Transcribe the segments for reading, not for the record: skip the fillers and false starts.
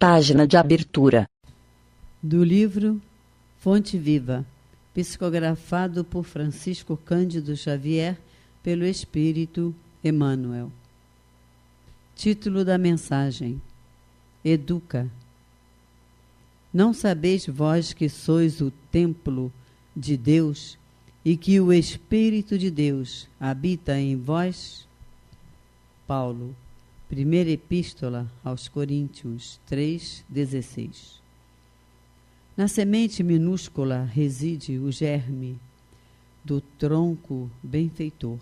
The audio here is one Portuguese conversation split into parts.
Página de abertura. Do livro Fonte Viva, psicografado por Francisco Cândido Xavier, pelo Espírito Emmanuel. Título da mensagem: Educa. Não sabeis vós que sois o templo de Deus e que o Espírito de Deus habita em vós? Paulo, Primeira Epístola aos Coríntios 3,16. Na semente minúscula reside o germe do tronco benfeitor.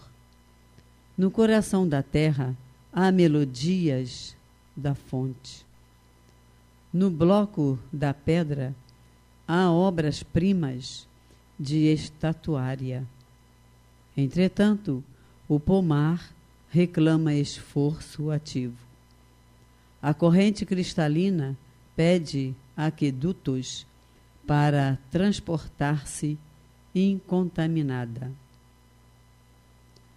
No coração da terra há melodias da fonte. No bloco da pedra há obras-primas de estatuária. Entretanto, o pomar reclama esforço ativo. A corrente cristalina pede aquedutos para transportar-se incontaminada.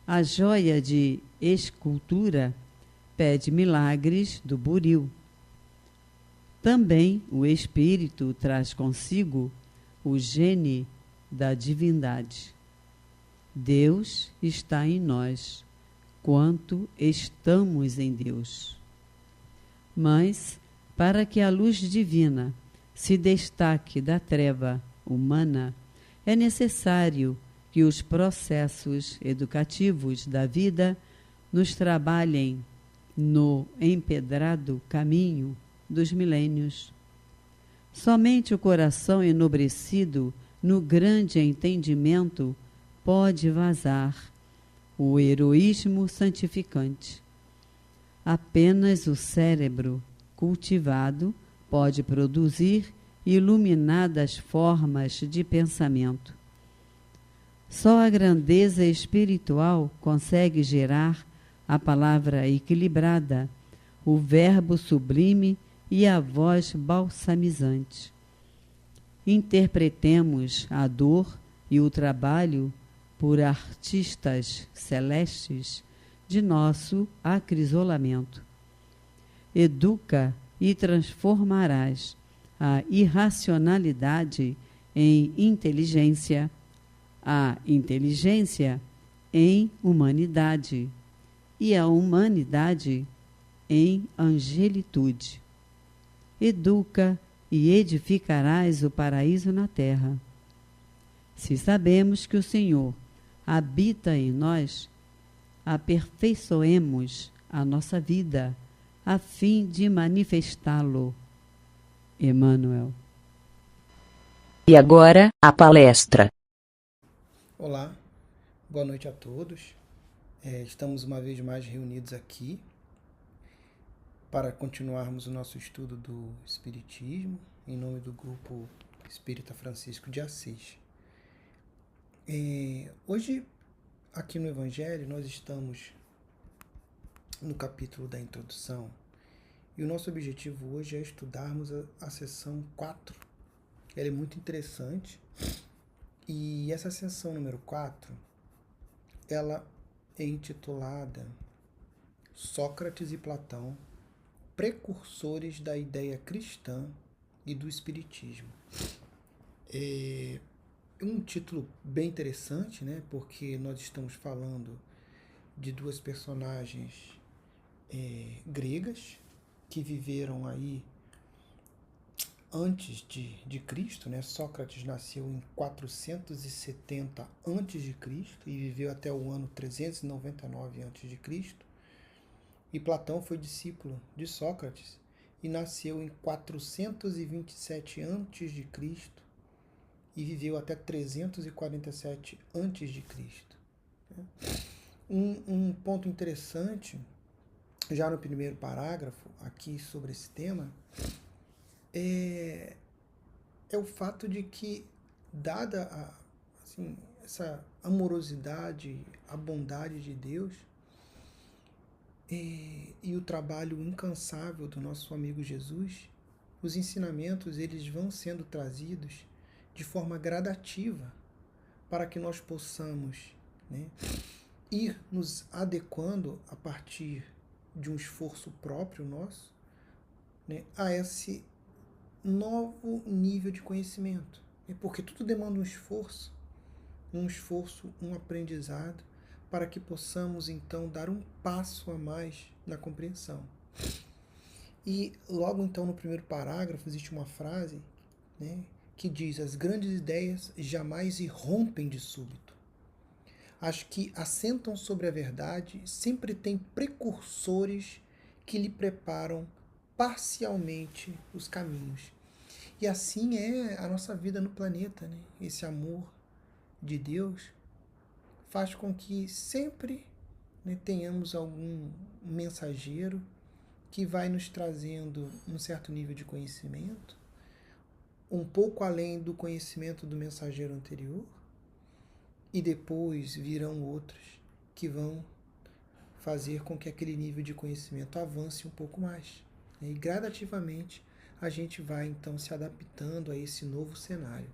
A joia de escultura pede milagres do buril. Também o Espírito traz consigo o gene da divindade. Deus está em nós, quanto estamos em Deus. Mas, para que a luz divina se destaque da treva humana, é necessário que os processos educativos da vida nos trabalhem no empedrado caminho dos milênios. Somente o coração enobrecido no grande entendimento pode vazar o heroísmo santificante. Apenas o cérebro cultivado pode produzir iluminadas formas de pensamento. Só a grandeza espiritual consegue gerar a palavra equilibrada, o verbo sublime e a voz balsamizante. Interpretemos a dor e o trabalho por artistas celestes de nosso acrisolamento. Educa e transformarás a irracionalidade em inteligência, a inteligência em humanidade e a humanidade em angelitude. Educa e edificarás o paraíso na terra. Se sabemos que o Senhor habita em nós, aperfeiçoemos a nossa vida a fim de manifestá-lo. Emmanuel. E agora, a palestra. Olá, boa noite a todos. Estamos uma vez mais reunidos aqui para continuarmos o nosso estudo do Espiritismo, em nome do Grupo Espírita Francisco de Assis. Hoje, aqui no Evangelho, nós estamos no capítulo da introdução e o nosso objetivo hoje é estudarmos a seção 4. Ela é muito interessante e essa seção número 4, ela é intitulada Sócrates e Platão, precursores da ideia cristã e do Espiritismo. É um título bem interessante, né? Porque nós estamos falando de duas personagens gregas que viveram aí antes de Cristo, né? Sócrates nasceu em 470 a.C. e viveu até o ano 399 a.C. E Platão foi discípulo de Sócrates e nasceu em 427 a.C. e viveu até 347 a.C. Um ponto interessante, já no primeiro parágrafo, aqui sobre esse tema, é o fato de que, dada essa amorosidade, a bondade de Deus e o trabalho incansável do nosso amigo Jesus, os ensinamentos eles vão sendo trazidos de forma gradativa para que nós possamos, né, ir nos adequando a partir de um esforço próprio nosso né, a esse novo nível de conhecimento. Porque tudo demanda um esforço, um aprendizado, para que possamos então dar um passo a mais na compreensão. E logo então no primeiro parágrafo existe uma frase, né, que diz: as grandes ideias jamais irrompem de súbito. As que assentam sobre a verdade sempre têm precursores que lhe preparam parcialmente os caminhos. E assim é a nossa vida no planeta, né? Esse amor de Deus faz com que sempre, né, tenhamos algum mensageiro que vai nos trazendo um certo nível de conhecimento, um pouco além do conhecimento do mensageiro anterior, e depois virão outros que vão fazer com que aquele nível de conhecimento avance um pouco mais. E gradativamente a gente vai então se adaptando a esse novo cenário.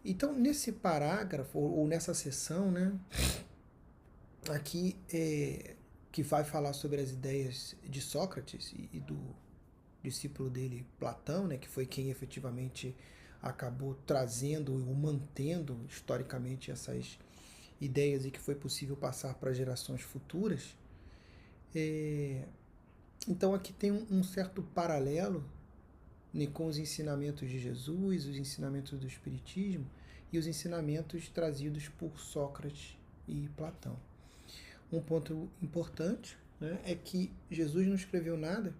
Então, nesse parágrafo, ou nessa seção, né, aqui que vai falar sobre as ideias de Sócrates e do discípulo dele, Platão, né, que foi quem efetivamente acabou trazendo ou mantendo historicamente essas ideias e que foi possível passar para gerações futuras. Então aqui tem um certo paralelo, né, com os ensinamentos de Jesus, os ensinamentos do Espiritismo e os ensinamentos trazidos por Sócrates e Platão. Um ponto importante, né, é que Jesus não escreveu nada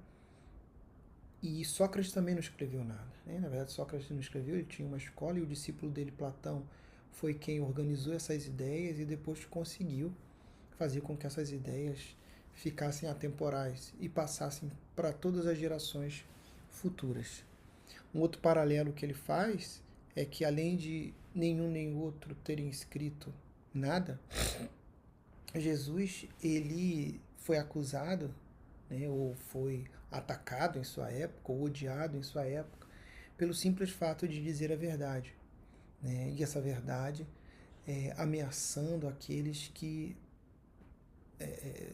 e Sócrates também não escreveu nada. Né? Na verdade, Sócrates não escreveu, ele tinha uma escola e o discípulo dele, Platão, foi quem organizou essas ideias e depois conseguiu fazer com que essas ideias ficassem atemporais e passassem para todas as gerações futuras. Um outro paralelo que ele faz é que, além de nenhum nem outro terem escrito nada, Jesus ele foi acusado, né, ou foi atacado em sua época, ou odiado em sua época, pelo simples fato de dizer a verdade. Né, e essa verdade ameaçando aqueles que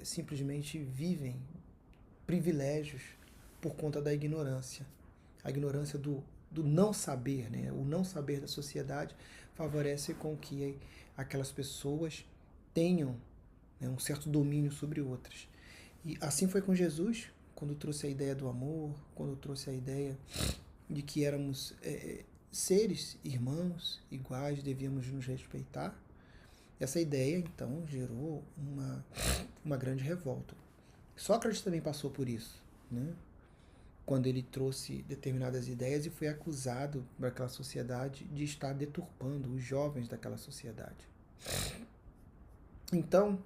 simplesmente vivem privilégios por conta da ignorância. A ignorância do não saber, né? O não saber da sociedade favorece com que aquelas pessoas tenham, né, um certo domínio sobre outras. E assim foi com Jesus, quando trouxe a ideia do amor, quando trouxe a ideia de que éramos seres irmãos, iguais, devíamos nos respeitar. Essa ideia, então, gerou uma grande revolta. Sócrates também passou por isso, né? Quando ele trouxe determinadas ideias e foi acusado por aquela sociedade de estar deturpando os jovens daquela sociedade. Então,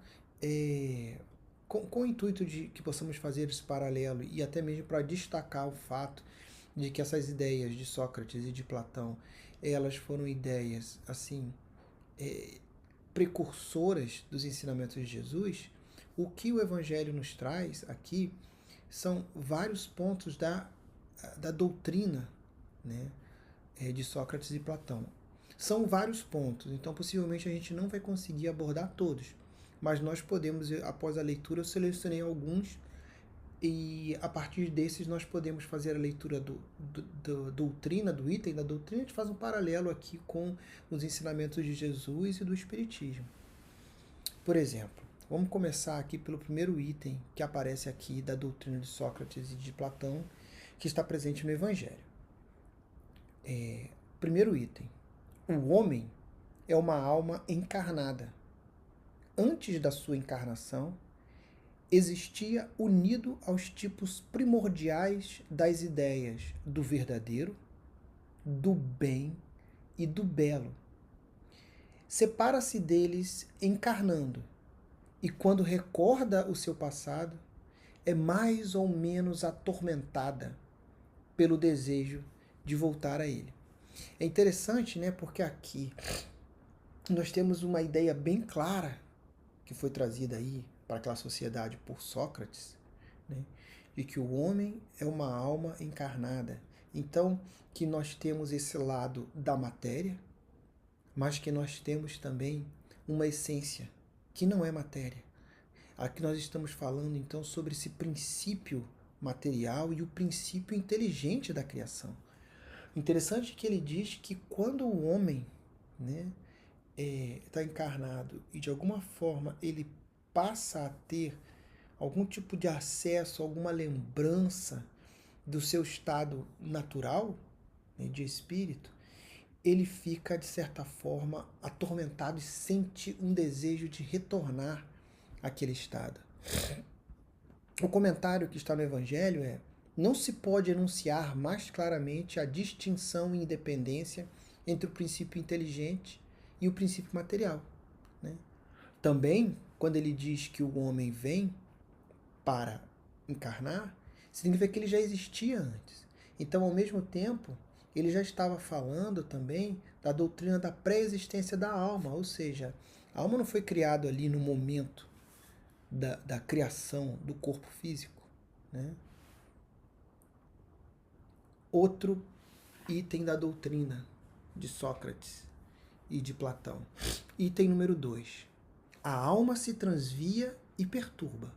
com o intuito de que possamos fazer esse paralelo e até mesmo para destacar o fato de que essas ideias de Sócrates e de Platão, elas foram ideias assim precursoras dos ensinamentos de Jesus, o que o Evangelho nos traz aqui são vários pontos da doutrina, né, de Sócrates e Platão. São vários pontos, então possivelmente a gente não vai conseguir abordar todos, mas nós podemos, após a leitura, eu selecionei alguns e a partir desses nós podemos fazer a leitura doutrina, do item da doutrina. A gente faz um paralelo aqui com os ensinamentos de Jesus e do Espiritismo. Por exemplo, vamos começar aqui pelo primeiro item que aparece aqui da doutrina de Sócrates e de Platão, que está presente no Evangelho. Primeiro item. O homem é uma alma encarnada. Antes da sua encarnação, existia unido aos tipos primordiais das ideias do verdadeiro, do bem e do belo. Separa-se deles encarnando, e quando recorda o seu passado, é mais ou menos atormentada pelo desejo de voltar a ele. É interessante, né, porque aqui nós temos uma ideia bem clara que foi trazida aí para aquela sociedade por Sócrates, né, de que o homem é uma alma encarnada. Então, que nós temos esse lado da matéria, mas que nós temos também uma essência que não é matéria. Aqui nós estamos falando então sobre esse princípio material e o princípio inteligente da criação. Interessante que ele diz que quando o homem, né, está encarnado e de alguma forma ele passa a ter algum tipo de acesso, alguma lembrança do seu estado natural, né, de espírito, ele fica, de certa forma, atormentado e sente um desejo de retornar àquele estado. O comentário que está no Evangelho é: não se pode enunciar mais claramente a distinção e independência entre o princípio inteligente e o princípio material, né? Também, quando ele diz que o homem vem para encarnar, significa que ele já existia antes. Então, ao mesmo tempo, ele já estava falando também da doutrina da pré-existência da alma, ou seja, a alma não foi criada ali no momento da criação do corpo físico, né? Outro item da doutrina de Sócrates e de Platão. Item número 2. A alma se transvia e perturba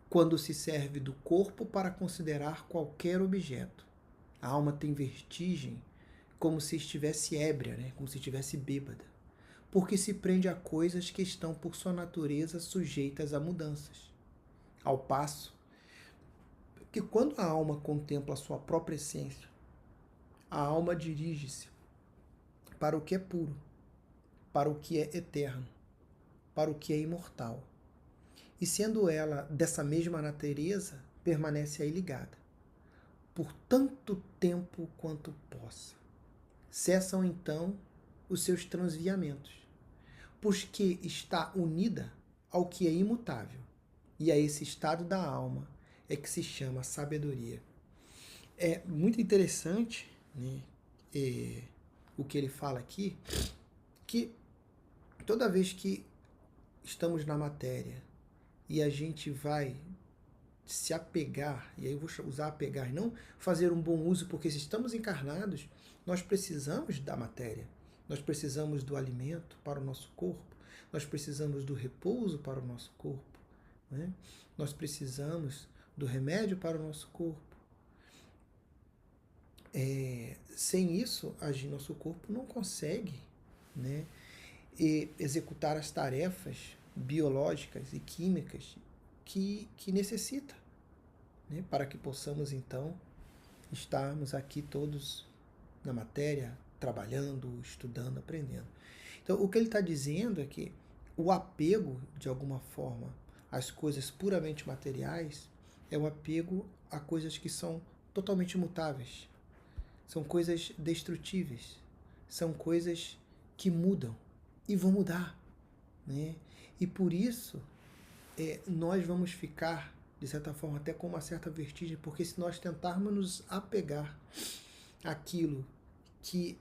quando se serve do corpo para considerar qualquer objeto. A alma tem vertigem como se estivesse ébria, né? Como se estivesse bêbada, porque se prende a coisas que estão por sua natureza sujeitas a mudanças. Ao passo que quando a alma contempla a sua própria essência, a alma dirige-se para o que é puro, para o que é eterno, para o que é imortal. E sendo ela dessa mesma natureza, permanece aí ligada, por tanto tempo quanto possa. Cessam então os seus transviamentos, porque está unida ao que é imutável, e a esse estado da alma é que se chama sabedoria. É muito interessante, né, o que ele fala aqui, que toda vez que estamos na matéria e a gente vai se apegar, e aí eu vou usar apegar, não fazer um bom uso, porque se estamos encarnados, nós precisamos da matéria, nós precisamos do alimento para o nosso corpo, nós precisamos do repouso para o nosso corpo, né? Nós precisamos do remédio para o nosso corpo. Sem isso, nosso corpo não consegue, né, executar as tarefas biológicas e químicas que necessita, né, para que possamos então estarmos aqui todos na matéria, trabalhando, estudando, aprendendo. Então, o que ele está dizendo é que o apego, de alguma forma, às coisas puramente materiais é o apego a coisas que são totalmente imutáveis, são coisas destrutíveis, são coisas que mudam e vão mudar, né? E por isso nós vamos ficar, de certa forma, até com uma certa vertigem, porque se nós tentarmos nos apegar àquilo que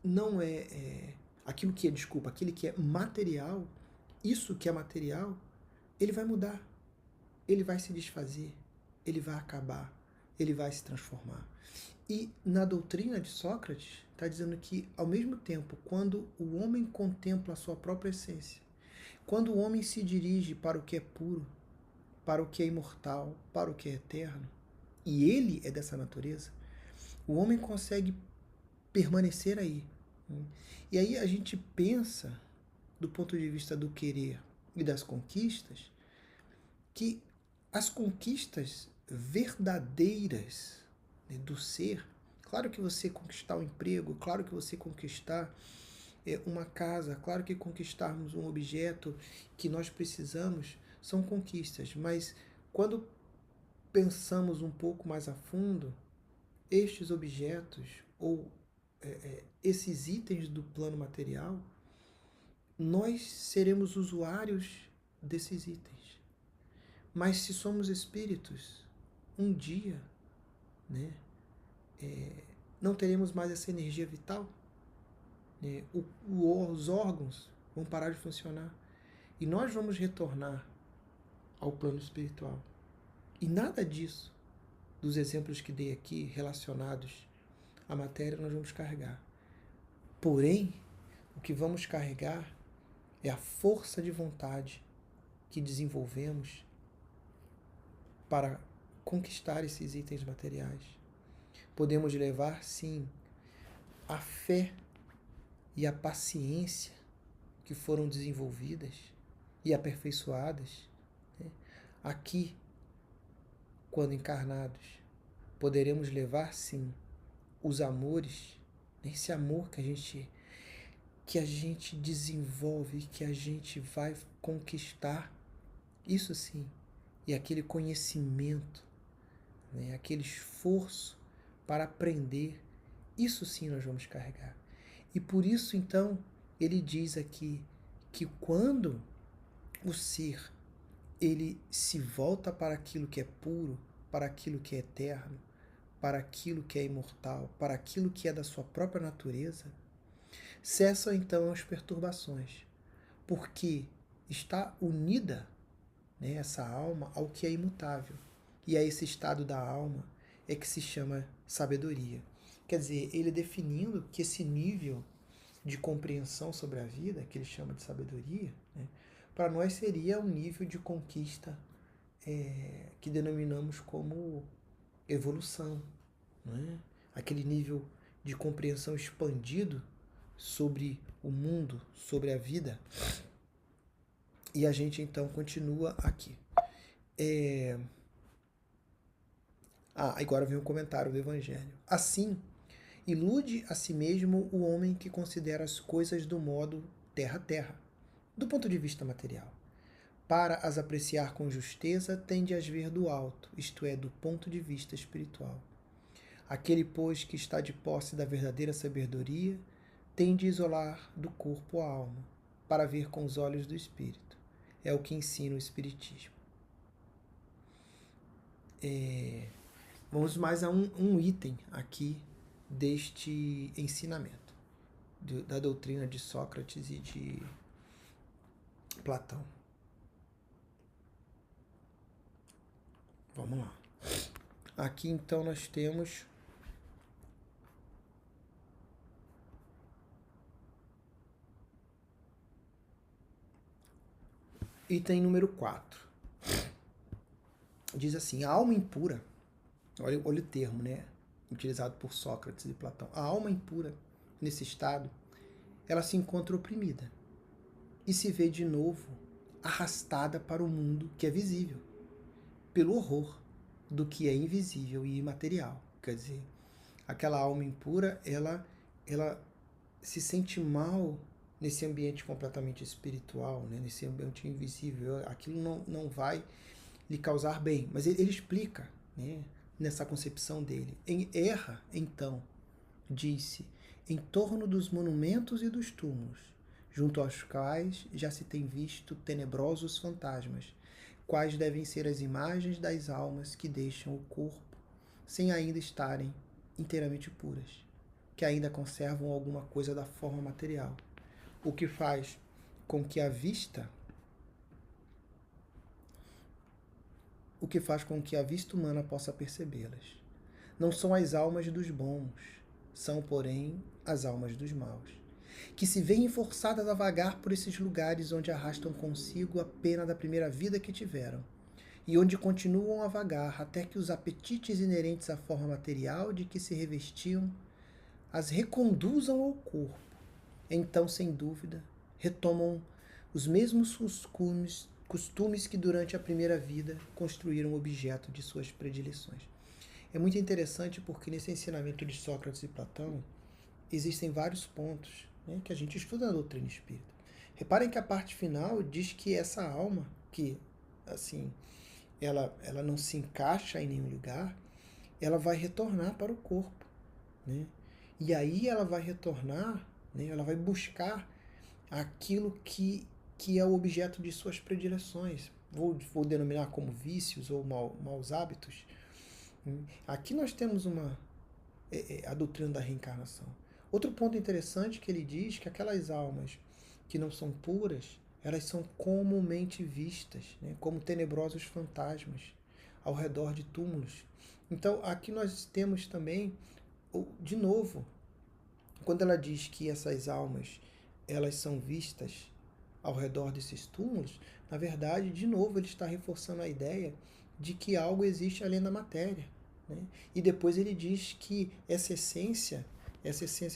não é, aquilo que é, desculpa, aquilo que é material, isso que é material, ele vai mudar, ele vai se desfazer, ele vai acabar, ele vai se transformar. E na doutrina de Sócrates, está dizendo que, ao mesmo tempo, quando o homem contempla a sua própria essência, quando o homem se dirige para o que é puro, para o que é imortal, para o que é eterno, e ele é dessa natureza, o homem consegue permanecer aí. E aí a gente pensa, do ponto de vista do querer e das conquistas, que as conquistas verdadeiras, né, do ser, claro que você conquistar um emprego, claro que você conquistar uma casa, claro que conquistarmos um objeto que nós precisamos, são conquistas, mas quando pensamos um pouco mais a fundo, estes objetos ou esses itens do plano material, nós seremos usuários desses itens. Mas se somos espíritos, um dia, né, não teremos mais essa energia vital, né? Os órgãos vão parar de funcionar e nós vamos retornar ao plano espiritual. E nada disso, dos exemplos que dei aqui relacionados à matéria, nós vamos carregar. Porém, o que vamos carregar é a força de vontade que desenvolvemos para conquistar esses itens materiais. Podemos levar, sim, a fé e a paciência que foram desenvolvidas e aperfeiçoadas, né, aqui, quando encarnados. Poderemos levar, sim, os amores, esse amor que a gente desenvolve, que a gente vai conquistar, isso sim, e aquele conhecimento, né, aquele esforço para aprender, isso sim nós vamos carregar. E por isso, então, ele diz aqui que quando o ser ele se volta para aquilo que é puro, para aquilo que é eterno, para aquilo que é imortal, para aquilo que é da sua própria natureza, cessam então as perturbações, porque está unida, né, essa alma ao que é imutável. E a esse estado da alma é que se chama sabedoria. Quer dizer, ele definindo que esse nível de compreensão sobre a vida, que ele chama de sabedoria, né, para nós seria um nível de conquista que denominamos como evolução, né? Aquele nível de compreensão expandido sobre o mundo, sobre a vida. E a gente então continua aqui. Agora vem um comentário do Evangelho. Assim, ilude a si mesmo o homem que considera as coisas do modo terra-terra, do ponto de vista material. Para as apreciar com justeza, tem de as ver do alto, isto é, do ponto de vista espiritual. Aquele, pois, que está de posse da verdadeira sabedoria, tem de isolar do corpo a alma, para ver com os olhos do espírito. É o que ensina o Espiritismo. Vamos mais a um item aqui deste ensinamento, da doutrina de Sócrates e de Platão. Vamos lá. Aqui então nós temos item número 4. Diz assim: a alma impura, olha o termo, né, utilizado por Sócrates e Platão. A alma impura, nesse estado, ela se encontra oprimida e se vê de novo arrastada para o mundo que é visível, pelo horror do que é invisível e imaterial. Quer dizer, aquela alma impura, ela se sente mal nesse ambiente completamente espiritual, né? Nesse ambiente invisível. Aquilo não vai lhe causar bem. Mas ele explica, né, nessa concepção dele. Erra, então, disse, em torno dos monumentos e dos túmulos, junto aos quais já se tem visto tenebrosos fantasmas, quais devem ser as imagens das almas que deixam o corpo sem ainda estarem inteiramente puras, que ainda conservam alguma coisa da forma material, o que faz com que a vista humana possa percebê-las. Não são as almas dos bons, são, porém, as almas dos maus, que se veem forçadas a vagar por esses lugares onde arrastam consigo a pena da primeira vida que tiveram, e onde continuam a vagar até que os apetites inerentes à forma material de que se revestiam as reconduzam ao corpo. Então, sem dúvida, retomam os mesmos costumes que durante a primeira vida construíram objeto de suas predileções. É muito interessante porque nesse ensinamento de Sócrates e Platão existem vários pontos, né, que a gente estuda na doutrina espírita. Reparem que a parte final diz que essa alma, que assim, ela não se encaixa em nenhum lugar, ela vai retornar para o corpo, né? E aí ela vai retornar, né, ela vai buscar aquilo que é o objeto de suas predileções. Vou denominar como vícios ou maus hábitos. Aqui nós temos a doutrina da reencarnação. Outro ponto interessante que ele diz que aquelas almas que não são puras, elas são comumente vistas, né, como tenebrosos fantasmas ao redor de túmulos. Então aqui nós temos também, de novo, quando ela diz que essas almas elas são vistas ao redor desses túmulos, na verdade, de novo, ele está reforçando a ideia de que algo existe além da matéria, né? E depois ele diz que essa essência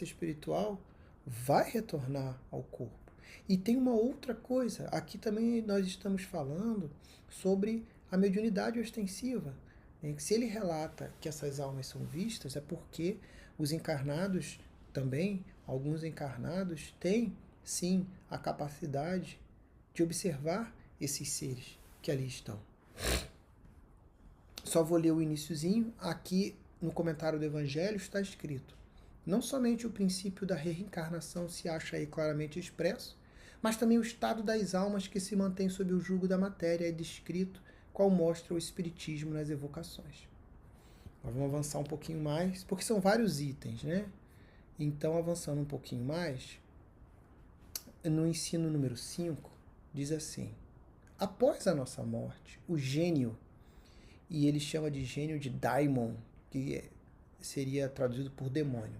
espiritual vai retornar ao corpo. E tem uma outra coisa, aqui também nós estamos falando sobre a mediunidade ostensiva, né? Se ele relata que essas almas são vistas, é porque os encarnados também, alguns encarnados, têm sim a capacidade de observar esses seres que ali estão. Só vou ler o iniciozinho. Aqui no comentário do Evangelho está escrito: não somente o princípio da reencarnação se acha aí claramente expresso, mas também o estado das almas que se mantém sob o jugo da matéria é descrito, qual mostra o Espiritismo nas evocações. Nós vamos avançar um pouquinho mais, porque são vários itens, né? Então, avançando um pouquinho mais, no ensino número 5, diz assim: após a nossa morte, o gênio, e ele chama de gênio de daimon, que seria traduzido por demônio,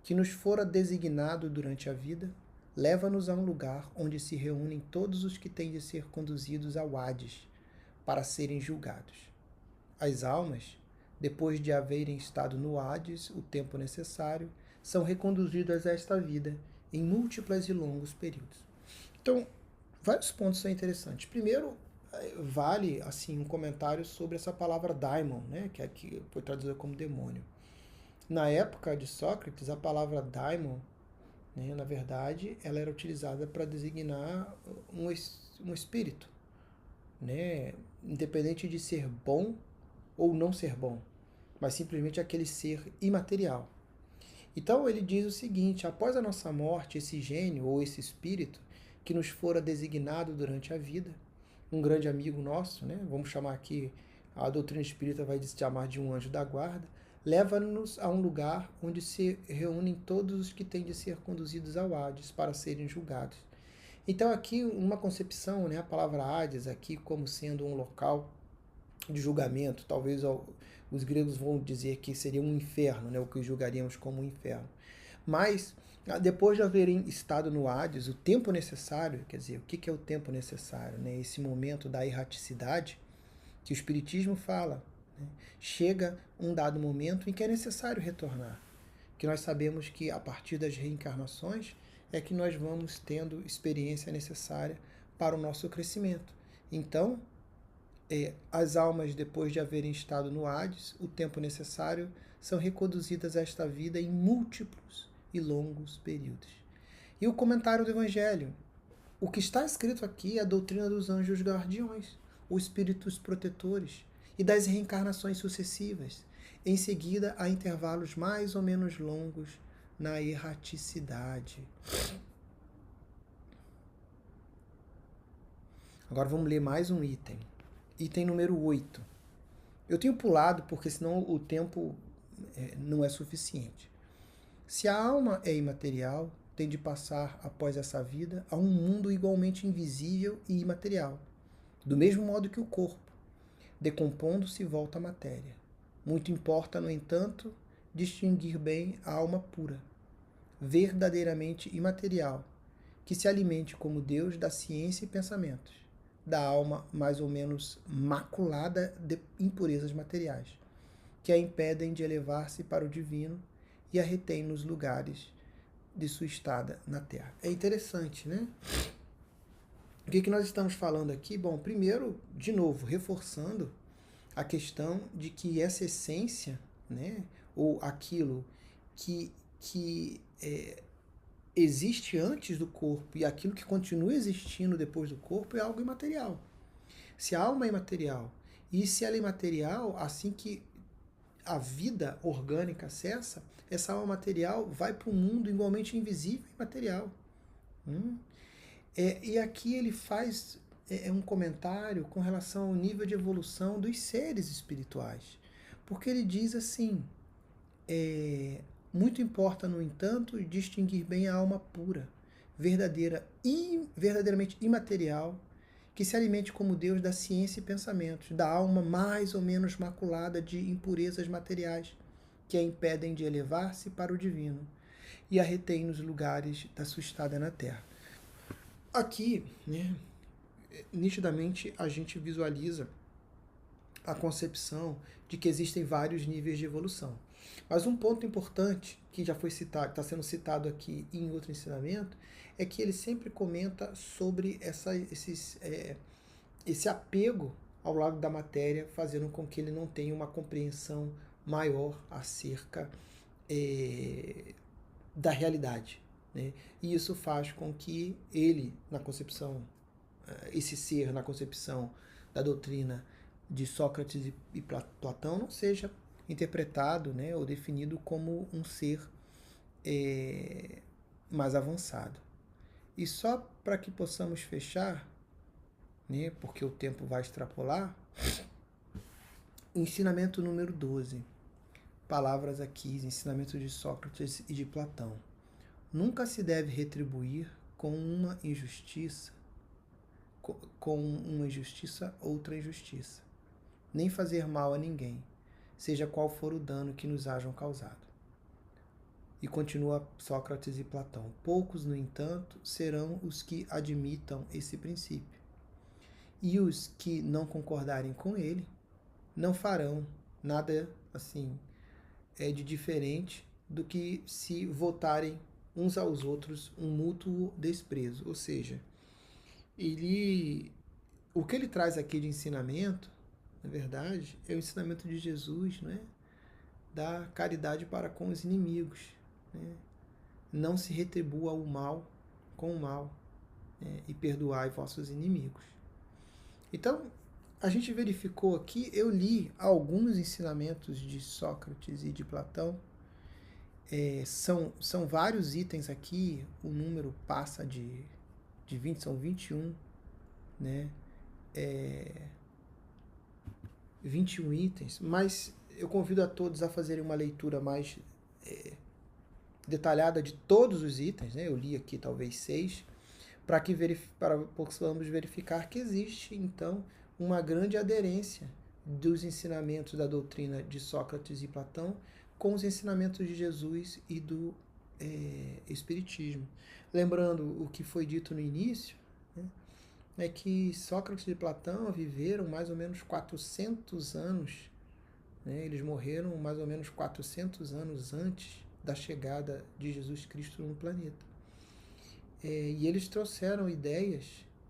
que nos fora designado durante a vida, leva-nos a um lugar onde se reúnem todos os que têm de ser conduzidos ao Hades para serem julgados. As almas, depois de haverem estado no Hades o tempo necessário, são reconduzidas a esta vida em múltiplos e longos períodos. Então, vários pontos são interessantes. Primeiro, vale assim um comentário sobre essa palavra daimon, né, que aqui foi traduzida como demônio. Na época de Sócrates, a palavra daimon, né, na verdade, ela era utilizada para designar um espírito, né, independente de ser bom ou não ser bom, mas simplesmente aquele ser imaterial. Então ele diz o seguinte: após a nossa morte, esse gênio ou esse espírito que nos fora designado durante a vida, um grande amigo nosso, né, vamos chamar aqui, a doutrina espírita vai chamar de um anjo da guarda, leva-nos a um lugar onde se reúnem todos os que têm de ser conduzidos ao Hades para serem julgados. Então aqui uma concepção, né, a palavra Hades aqui como sendo um local de julgamento, talvez os gregos vão dizer que seria um inferno, né, o que julgaríamos como um inferno. Mas depois de haverem estado no Hades, o tempo necessário, quer dizer, o que é o tempo necessário? Né? Esse momento da erraticidade que o Espiritismo fala. Né? Chega um dado momento em que é necessário retornar. Que nós sabemos que a partir das reencarnações é que nós vamos tendo experiência necessária para o nosso crescimento. Então, as almas, depois de haverem estado no Hades, o tempo necessário, são reconduzidas a esta vida em múltiplos e longos períodos. E o comentário do Evangelho. O que está escrito aqui é a doutrina dos anjos guardiões, os espíritos protetores, e das reencarnações sucessivas, em seguida a intervalos mais ou menos longos na erraticidade. Agora vamos ler mais um item. Item número 8. Eu tenho pulado porque senão o tempo não é suficiente. Se a alma é imaterial, tem de passar após essa vida a um mundo igualmente invisível e imaterial, do mesmo modo que o corpo, decompondo-se, volta à matéria. Muito importa, no entanto, distinguir bem a alma pura, verdadeiramente imaterial, que se alimente como Deus da ciência e pensamentos, da alma mais ou menos maculada de impurezas materiais, que a impedem de elevar-se para o divino e a retém nos lugares de sua estada na Terra. É interessante, né? O que nós estamos falando aqui? Bom, primeiro, de novo, reforçando a questão de que essa essência, né, ou aquilo que existe antes do corpo e aquilo que continua existindo depois do corpo é algo imaterial. Se a alma é imaterial e se ela é imaterial, assim que a vida orgânica cessa, essa alma material vai para um mundo igualmente invisível e material. E aqui ele faz um comentário com relação ao nível de evolução dos seres espirituais. Porque ele diz assim: muito importa, no entanto, distinguir bem a alma pura, verdadeiramente imaterial, que se alimente como Deus da ciência e pensamentos, da alma mais ou menos maculada de impurezas materiais, que a impedem de elevar-se para o divino e a retém nos lugares da sua estada na Terra. Aqui, né, nitidamente a gente visualiza a concepção de que existem vários níveis de evolução. Mas um ponto importante, que já foi citado, está sendo citado aqui em outro ensinamento, é que ele sempre comenta sobre esse apego ao lado da matéria, fazendo com que ele não tenha uma compreensão maior acerca da realidade, né? E isso faz com que ele, na concepção, esse ser, na concepção da doutrina de Sócrates e Platão, não seja interpretado, né, ou definido como um ser mais avançado. E só para que possamos fechar, né, porque o tempo vai extrapolar, ensinamento número 12. Palavras aqui, ensinamento de Sócrates e de Platão. Nunca se deve retribuir com uma injustiça outra injustiça, nem fazer mal a ninguém, seja qual for o dano que nos hajam causado. E continua Sócrates e Platão. Poucos, no entanto, serão os que admitam esse princípio. E os que não concordarem com ele não farão nada assim de diferente do que se votarem uns aos outros um mútuo desprezo. Ou seja, o que ele traz aqui de ensinamento, na verdade, é o ensinamento de Jesus, né? Da caridade para com os inimigos, né? Não se retribua o mal com o mal, né? E perdoai vossos inimigos. Então, a gente verificou aqui, eu li alguns ensinamentos de Sócrates e de Platão. São vários itens aqui, o número passa de 20, são 21, né? 21 itens, mas eu convido a todos a fazerem uma leitura mais detalhada de todos os itens, né? Eu li aqui talvez 6, para que possamos verificar que existe, então, uma grande aderência dos ensinamentos da doutrina de Sócrates e Platão com os ensinamentos de Jesus e do Espiritismo. Lembrando o que foi dito no início, né, é que Sócrates e Platão viveram mais ou menos 400 anos, né, eles morreram mais ou menos 400 anos antes da chegada de Jesus Cristo no planeta. E eles trouxeram ideias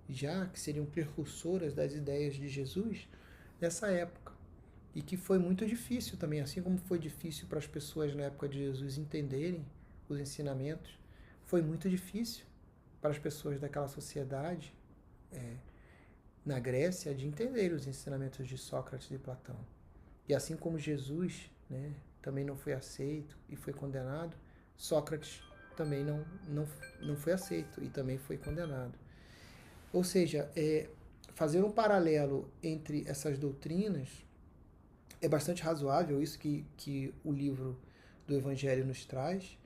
já que seriam precursoras das ideias de Jesus nessa época. E que foi muito difícil também, assim como foi difícil para as pessoas na época de Jesus entenderem os ensinamentos, foi muito difícil para as pessoas daquela sociedade na Grécia de entender os ensinamentos de Sócrates e Platão. E assim como Jesus, né, também não foi aceito e foi condenado, Sócrates também não foi aceito e também foi condenado. Ou seja, fazer um paralelo entre essas doutrinas é bastante razoável, isso que o livro do Evangelho nos traz,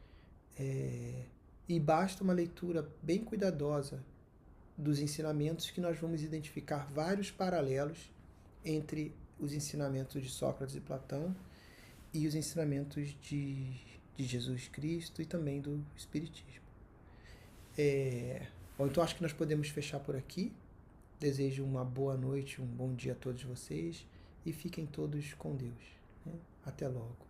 e basta uma leitura bem cuidadosa dos ensinamentos que nós vamos identificar vários paralelos entre os ensinamentos de Sócrates e Platão e os ensinamentos de Jesus Cristo e também do Espiritismo. Bom, então acho que nós podemos fechar por aqui. Desejo uma boa noite, um bom dia a todos vocês e fiquem todos com Deus, né? Até logo.